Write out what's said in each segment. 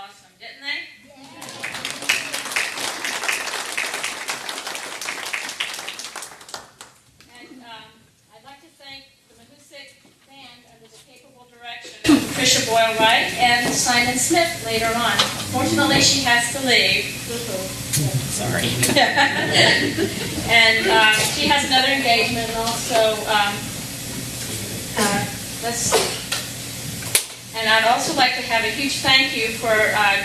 awesome, didn't they? And I'd like to thank the Mahoosuc Band under the capable direction of Patricia Boyle-Wright and Simon Smith later on. Fortunately, she has to leave. Sorry. And she has another engagement, and also, let's see. And I'd also like to have a huge thank you for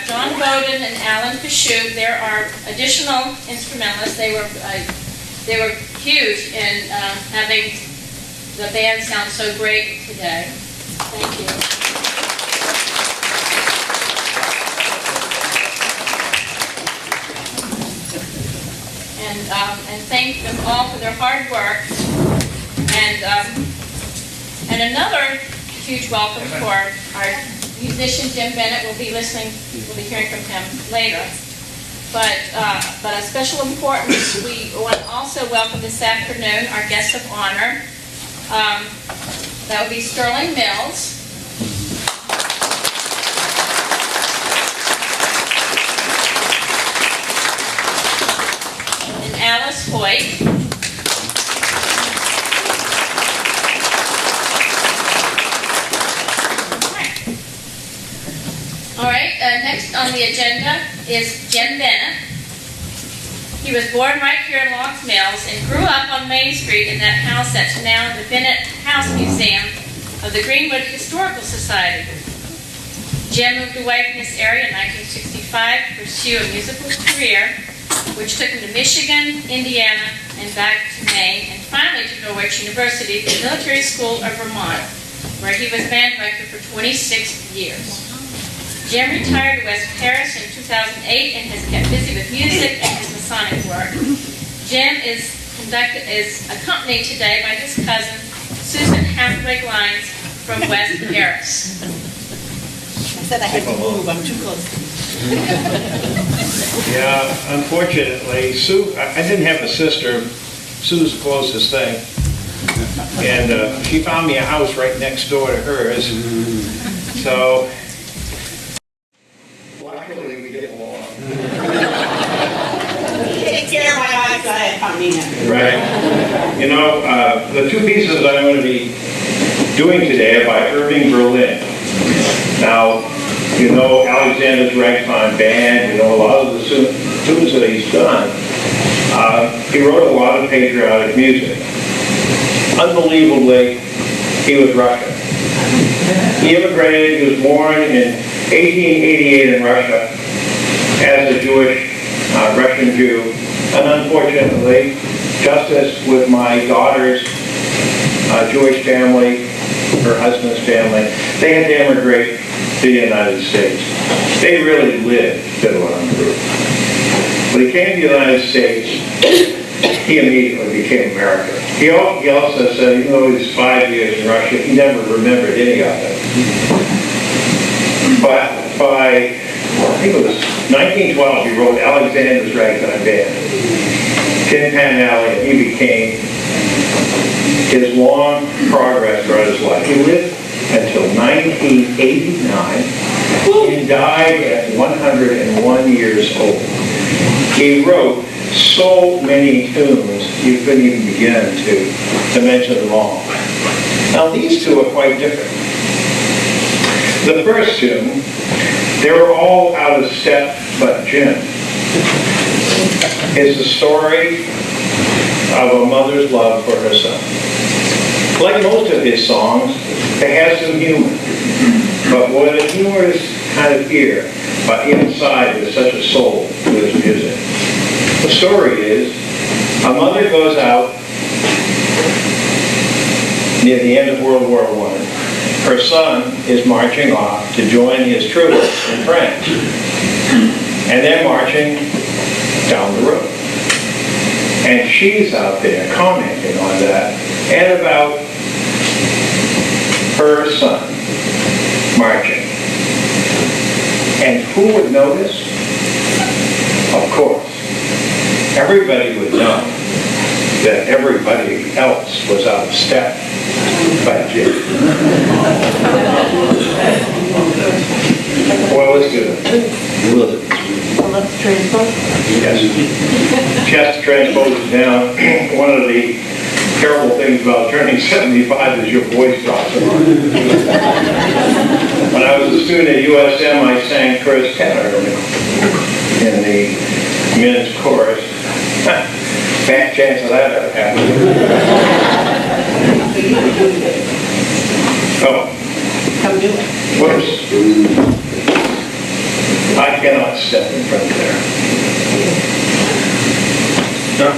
John Bowden and Alan Pashuk. There are additional instrumentalists. They were huge in having the band sound so great today. Thank you. And thank them all for their hard work. And another huge welcome for our musician Jim Bennett. We'll be hearing from him later. But of special importance, we want to also welcome this afternoon our guest of honor. That would be Sterling Mills. And Alice Hoyt. All right, next on the agenda is Jim Bennett. He was born right here in Locke Mills and grew up on Main Street in that house that's now the Bennett House Museum of the Greenwood Historical Society. Jim moved away from this area in 1965 to pursue a musical career, which took him to Michigan, Indiana, and back to Maine, and finally to Norwich University, the Military School of Vermont, where he was band director for 26 years. Jim retired to West Paris in 2008 and has kept busy with music and his Masonic work. Jim is accompanied today by his cousin, Susan Hathaway Glines from West Paris. I said I had to move. I'm too close. Yeah, unfortunately, Sue, I didn't have a sister. Sue's the closest thing. And she found me a house right next door to hers. So, luckily we get along. Take care of my eyes, I had coming in. Right. You know, the two pieces that I'm going to be doing today are by Irving Berlin. Now, you know Alexander's Ragtime Band, you know a lot of the tunes that he's done. He wrote a lot of patriotic music. Unbelievably, he was Russian. He immigrated, he was born in 1888 in Russia as a Jewish Russian Jew. And unfortunately, just as with my daughter's Jewish family, her husband's family, they had to immigrate to the United States. They really lived fiddle on the roof. When he came to the United States, he immediately became American. He also said, even though he was 5 years in Russia, he never remembered any of it. But by, I think it was 1912, he wrote Alexander's Ragtime Band, Tin Pan Alley, and he became his long progress throughout his life. He lived until 1989 and died at 101 years old. He wrote so many tunes, you couldn't even begin to mention them all. Now these two are quite different. The first tune, they were all out of step but Jim, is the story of a mother's love for her son. Like most of his songs, it has some humor. But what the humor is kind of here, but inside there's such a soul to his music. The story is, a mother goes out near the end of World War I. Her son is marching off to join his troops in France. And they're marching down the road. And she's out there commenting on that and about her son marching. And who would notice? Of course, everybody would know that everybody else was out of step but Jim. Well, let's do it. exposes down, one of the terrible things about turning 75 is your voice drops a lot. When I was a student at USM, I sang first tenor in the men's chorus. Bad chance of that ever happening. Oh. Come do it. Whoops. I cannot step in front there. No.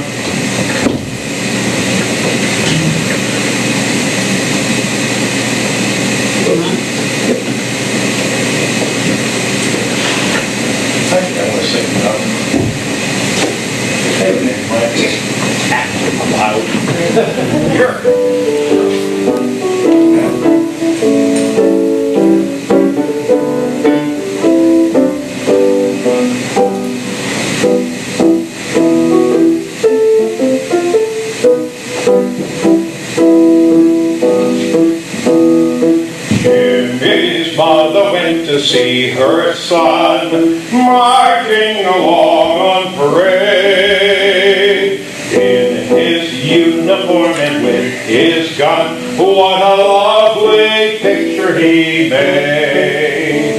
I think I want to sing hey, man, I'm out. Sure. Mother went to see her son marching along on parade. In his uniform and with his gun, what a lovely picture he made.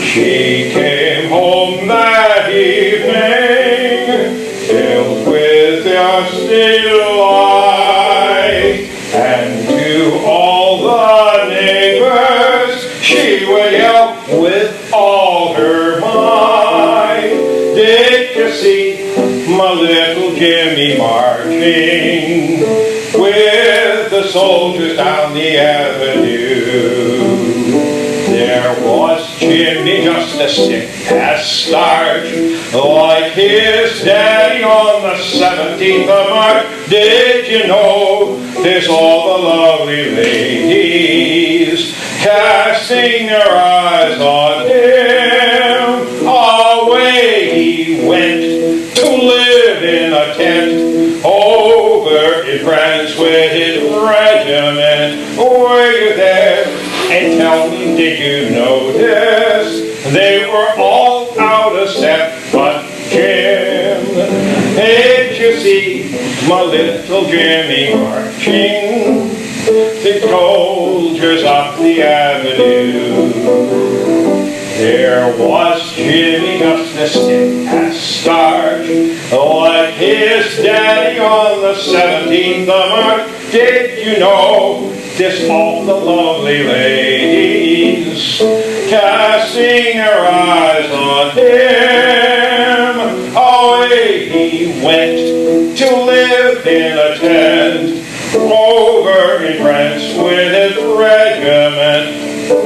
She came home that evening, filled with dusty delight, and to all the neighbors she would yell with all her might. Did you see my little Jimmy marching with the soldiers down the avenue? There was Jimmy just as sick as starch, like his daddy on the 17th of March. Did you know there's all the lovely ladies casting their eyes on him? Away he went to live in a tent over in France with his regiment. Were you there? And tell me, did you notice they were all out of step but Jim? Did you see my little Jimmy marching the soldiers up the avenue? There was Jimmy just as sick as starch, like his daddy on the 17th of March. Did you know this all the lovely ladies casting their eyes on him? Away he went to live in a tent over in France with his regiment.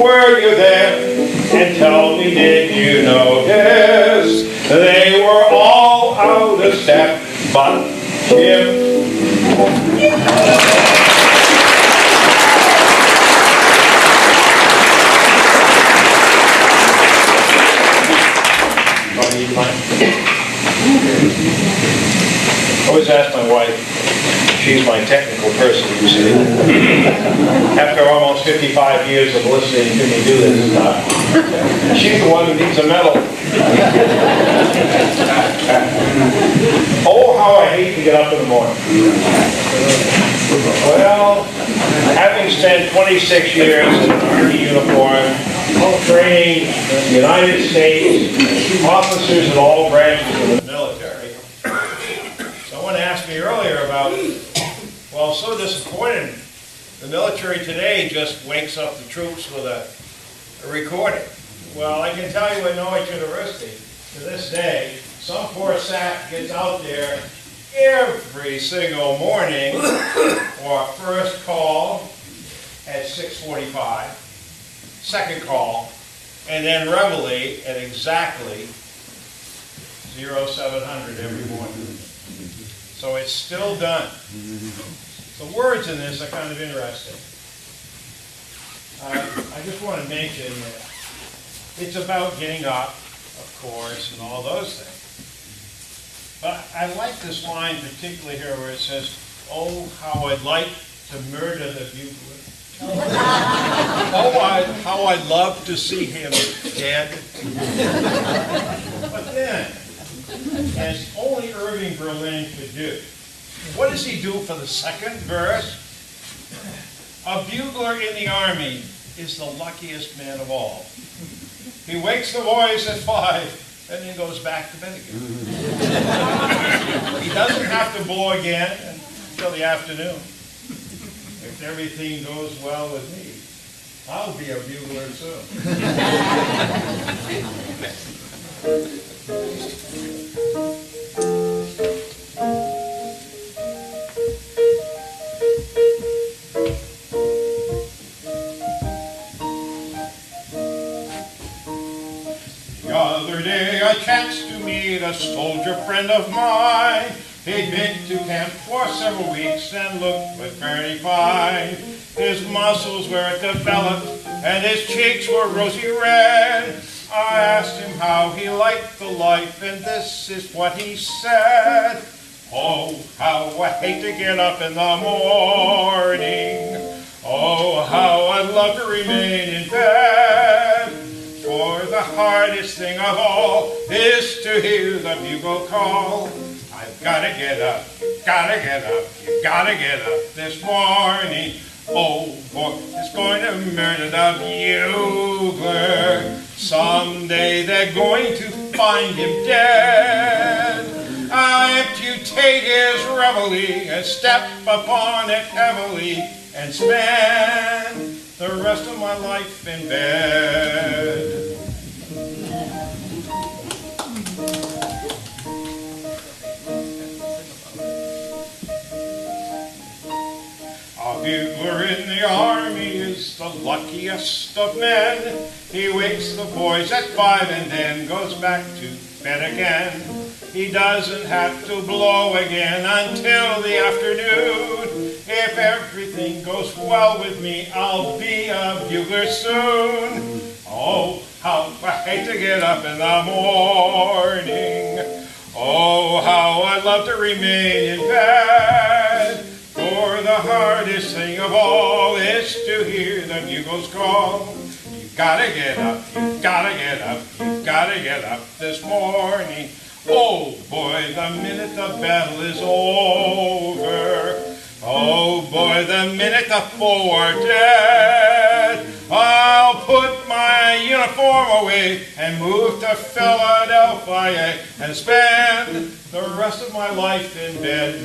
Were you there? And tell me, did you notice they were all out of step but Jim? I always ask my wife, she's my technical person, you see. After almost 55 years of listening to me do this stuff, she's the one who needs a medal. Oh, how I hate to get up in the morning. Well, having spent 26 years in an Army uniform, training the United States officers in all branches of the military, someone asked me earlier about, well, so disappointed. The military today just wakes up the troops with a recording. Well, I can tell you at Norwich University, to this day, some poor sap gets out there every single morning for a first call at 6:45, second call, and then reveille at exactly 0700 every morning. So it's still done. The words in this are kind of interesting. I just want to mention that it's about getting up, of course, and all those things. But I like this line particularly here where it says, "Oh, how I'd like to murder the bugler." How I'd love to see him dead. But then, as only Irving Berlin could do. What does he do for the second verse? A bugler in the army is the luckiest man of all. He wakes the boys at 5 and then goes back to bed again. He doesn't have to blow again until the afternoon. If everything goes well with me, I'll be a bugler soon. The other day I chanced to meet a soldier friend of mine. He'd been to camp for several weeks and looked very fine. His muscles were developed and his cheeks were rosy red. I asked him how he liked the life, and this is what he said. Oh, how I hate to get up in the morning. Oh, how I'd love to remain in bed. For the hardest thing of all is to hear the bugle call. I've gotta get up, you gotta get up, you gotta get up this morning. Oh, boy, it's going to murder the bugler. Someday they're going to find him dead. I amputate his reveille and step upon it heavily and spend the rest of my life in bed. A bugler in the army is the luckiest of men. He wakes the boys at 5 and then goes back to bed again. He doesn't have to blow again until the afternoon. If everything goes well with me, I'll be a bugler soon. Oh, how I hate to get up in the morning. Oh, how I'd love to remain in bed. For the hardest thing of all is to hear the bugle's call. You gotta get up, you gotta get up, you gotta get up this morning. Oh boy, the minute the battle is over. Oh boy, the minute the foe are dead. I'll put my uniform away and move to Philadelphia and spend the rest of my life in bed.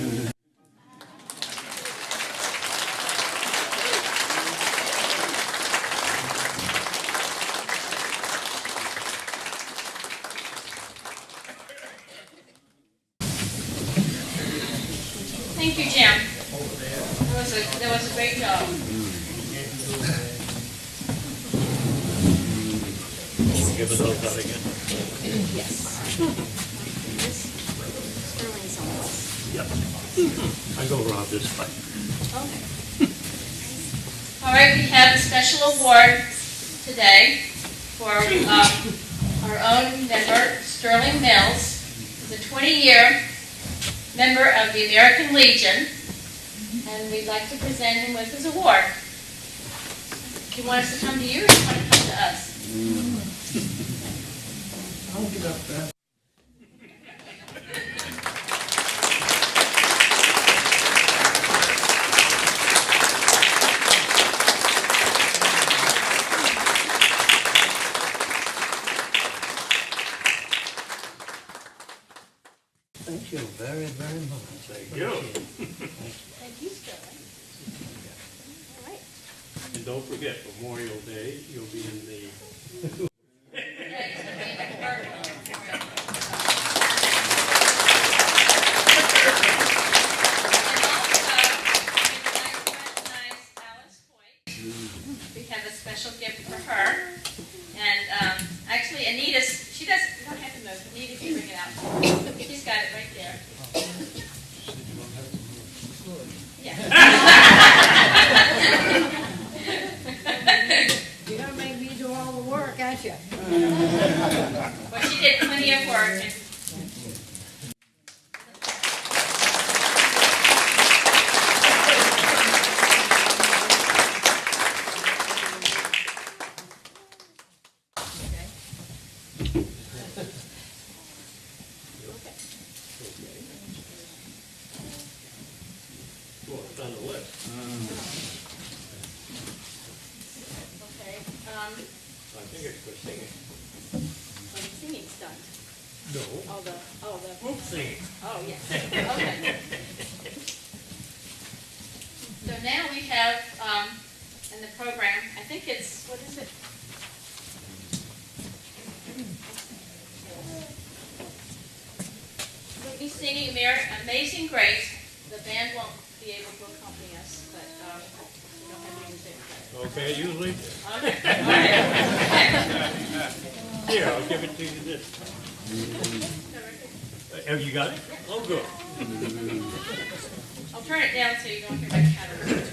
Thank you, Jim. That was a great job. Give it those out again. Yes. Sterling's on this. Yep. I go around this way. Okay. All right, we have a special award today for our own member, Sterling Mills. He's a 20-year member of the American Legion, and we'd like to present him with his award. Do you want us to come to you, or do you want to come to us? I'll get up there. Thank you very, very much. Thank you. Thank you, Sterling. All right. And don't forget, Memorial Day, you'll be in the We have a special gift for her, and actually Anita, she doesn't, you don't have to move, Anita can bring it out. She's got it right there. Yeah. You're gonna make me do all the work, aren't you? Well, she did plenty of work. And I think it's for singing. when the singing's done. No. Oh, Singing. oh, yes, okay. So now we have, in the program, I think it's, what is it? We'll be singing Amazing Grace. The band won't be able to accompany us, but we don't have any music. Okay, usually. Okay, all right. Here, I'll give it to you this. Have you got it? Oh, good. I'll turn it down so you don't hear my pattern.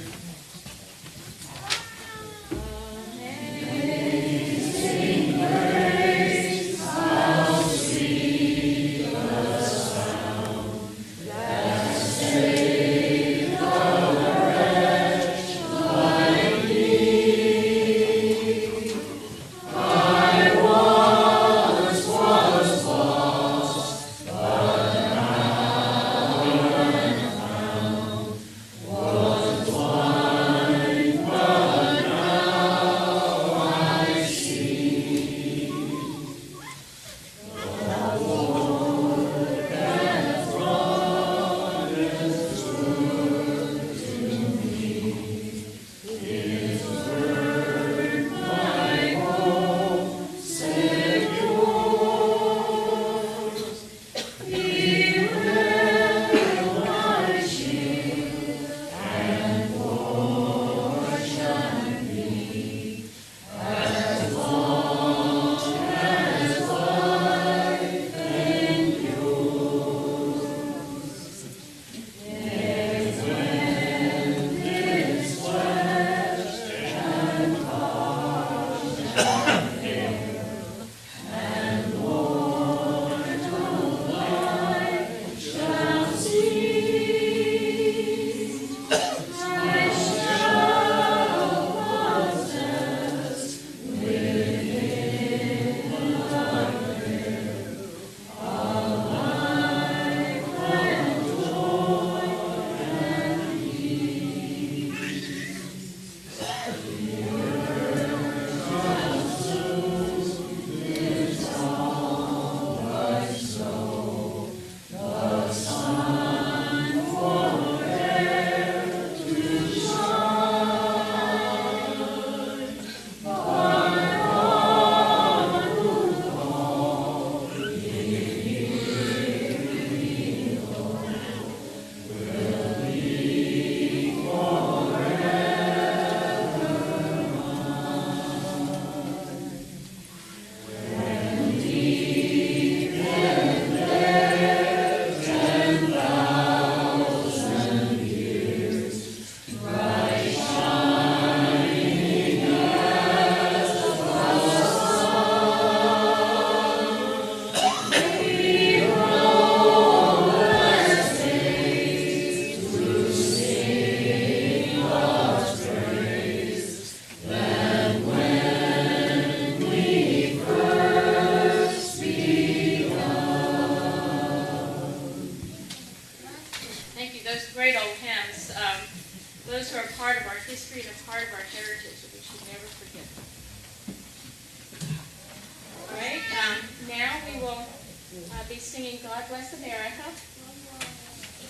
Those are a part of our history and a part of our heritage that we should never forget. All right, now we will be singing God Bless America.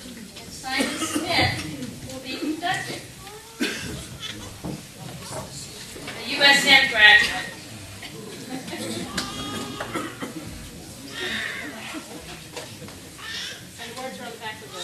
And Simon Smith will be conducting. A USM graduate. And words are on the back of the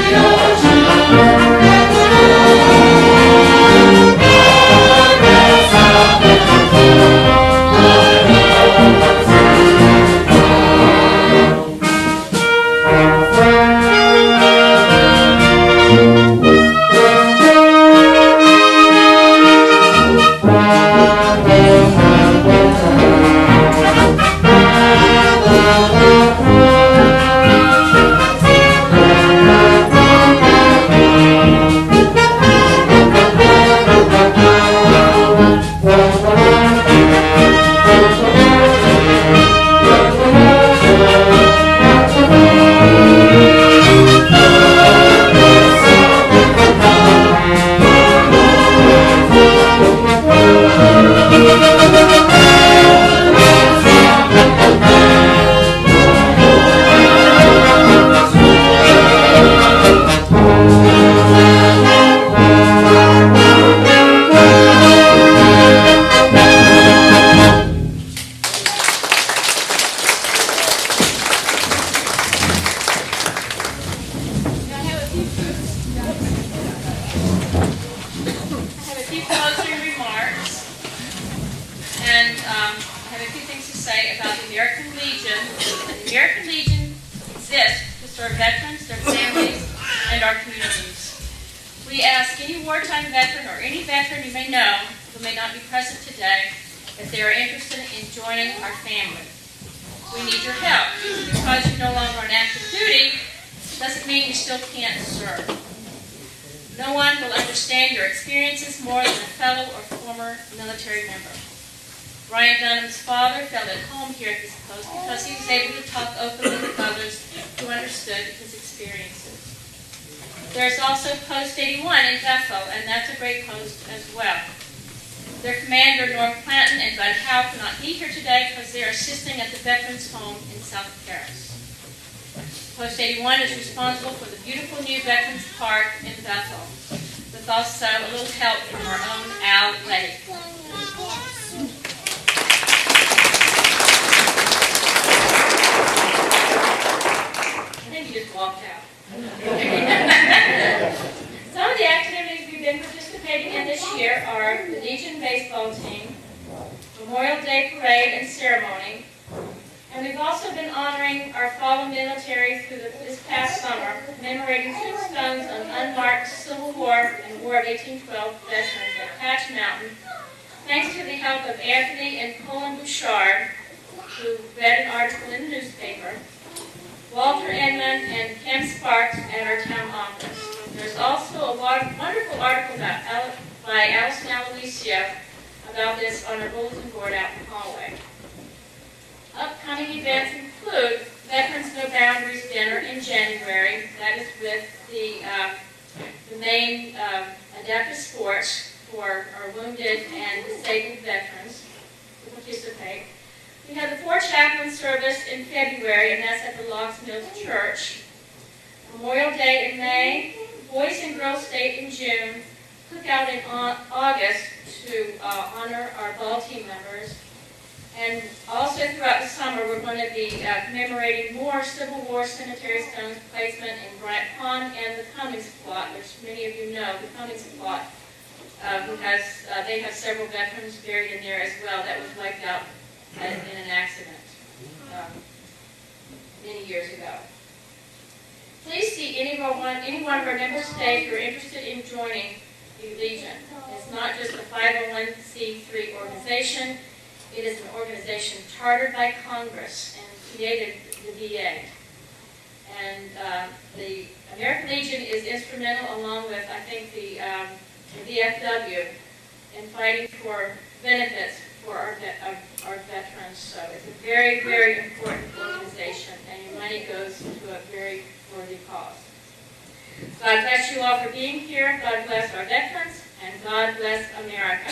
The ocean American Legion. And the American Legion exists to serve veterans, their families, and our communities. We ask any wartime veteran or any veteran you may know who may not be present today if they are interested in joining our family. We need your help. Because you're no longer on active duty doesn't mean you still can't serve. No one will understand your experiences more than a fellow or former military member. Ryan Dunham's father felt at home here at this post because he was able to talk openly with others who understood his experiences. There's also Post 81 in Bethel, and that's a great post as well. Their commander, Norm Clanton, and Bud Howe cannot be here today because they are assisting at the Veterans Home in South Paris. Post 81 is responsible for the beautiful new Veterans Park in Bethel, with also a little help from our own Al Lake. I think you just walked out. Some of the activities we've been participating in this year are the Legion baseball team, Memorial Day parade and ceremony, and we've also been honoring our fallen military through this past summer, commemorating tombstones of unmarked Civil War and War of 1812 veterans at Patch Mountain, thanks to the help of Anthony and Colin Bouchard, who read an article in the newspaper, Walter Inman and Kim Sparks at our town office. There's also a wonderful article by Alison Aloysia about this on our bulletin board out in the hallway. Upcoming events include Veterans No Boundaries Dinner in January. That is with the main adaptive sports for our wounded and disabled veterans to participate. We have the 4 chaplain service in February, and that's at the Locke Mills Church. Memorial Day in May, Boys and Girls Day in June, Cookout in August to honor our ball team members. And also throughout the summer, we're going to be commemorating more Civil War cemetery stones placement in Bryant Pond and the Cummings plot, which many of you know, the Cummings plot, they have several veterans buried in there as well that was wiped out in an accident many years ago. Please see any one of our member states who are interested in joining the Legion. It's not just a 501c3 organization. It is an organization chartered by Congress and created the VA. And the American Legion is instrumental, along with, I think, the VFW, in fighting for benefits for our veterans. So it's a very, very important organization, and your money goes to a very worthy cause. God bless you all for being here. God bless our veterans, and God bless America.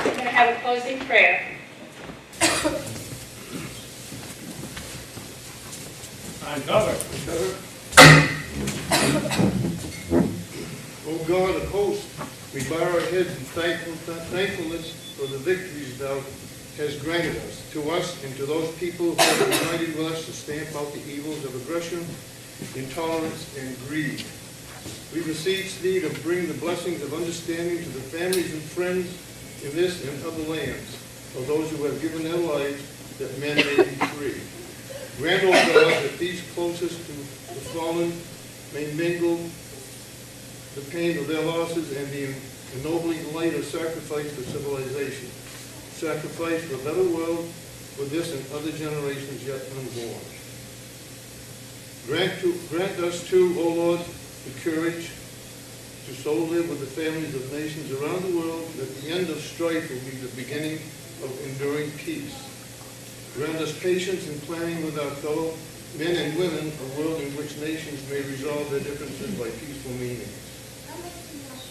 We're going to have a closing prayer. I'm covered. O God of hosts, we bow our heads in thankfulness for the victories thou hast granted us, to us and to those people who have united with us to stamp out the evils of aggression, intolerance, and greed. We beseech thee to bring the blessings of understanding to the families and friends in this and other lands, of those who have given their lives, that men may be free. Grant, O God, that these closest to the fallen may mingle the pain of their losses and the ennobling light of sacrifice for civilization. Sacrifice for a better world for this and other generations yet unborn. Grant us too, O Lord, the courage to so live with the families of nations around the world that the end of strife will be the beginning of enduring peace. Grant us patience in planning with our fellow men and women a world in which nations may resolve their differences by peaceful means.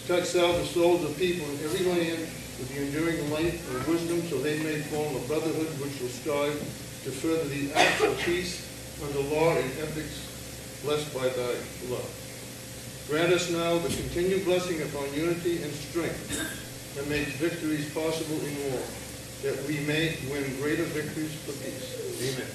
Touch thou the souls of people in every land with the enduring light of wisdom, so they may form a brotherhood which will strive to further the acts of peace under law and ethics blessed by thy love. Grant us now the continued blessing upon unity and strength that makes victories possible in war, that we may win greater victories for peace. Amen.